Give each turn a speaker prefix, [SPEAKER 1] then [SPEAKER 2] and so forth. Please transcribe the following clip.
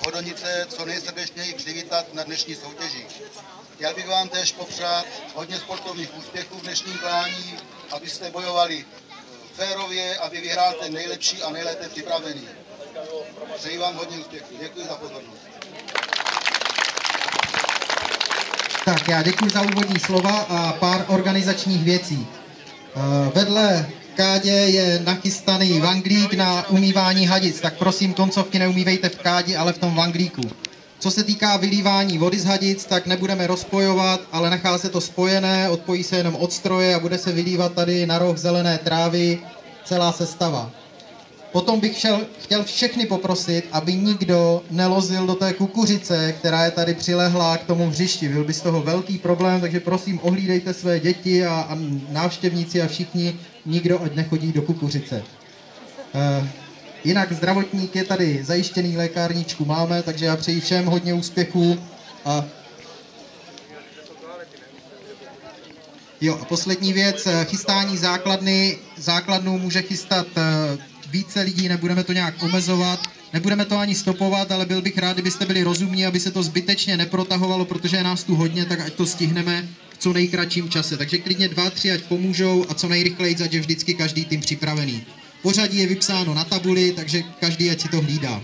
[SPEAKER 1] Hodonice co nejsrdečněji přivítat na dnešní soutěži. Chtěl bych vám též popřát hodně sportovních úspěchů v dnešním klání, abyste bojovali férově, aby vyhrál ten nejlepší a nejlépe připravený. Přeji vám hodně úspěchů. Děkuji za pozornost.
[SPEAKER 2] Tak, já děkuji za úvodní slova a pár organizačních věcí. Vedle kádě je nachystaný vanglík na umývání hadic, tak prosím, koncovky neumývejte v kádi, ale v tom vanglíku. Co se týká vylívání vody z hadic, tak nebudeme rozpojovat, ale nechá se to spojené, odpojí se jenom od stroje a bude se vylívat tady na roh zelené trávy celá sestava. Potom bych chtěl všechny poprosit, aby nikdo nelozil do té kukuřice, která je tady přilehlá k tomu hřišti. Byl by z toho velký problém, takže prosím, ohlídejte své děti a návštěvníci a všichni, nikdo ať nechodí do kukuřice. Jinak zdravotník je tady zajištěný, lékárničku máme, takže já přeji všem hodně úspěchů. A poslední věc, chystání základnu může chystat více lidí, nebudeme to nějak omezovat, nebudeme to ani stopovat, ale byl bych rád, kdybyste byli rozumní, aby se to zbytečně neprotahovalo, protože je nás tu hodně, tak ať to stihneme v co nejkratším čase. Takže klidně 2, 3, ať pomůžou a co nejrychleji, ať je vždycky každý tým připravený. Pořadí je vypsáno na tabuli, takže každý ať si to hlídá.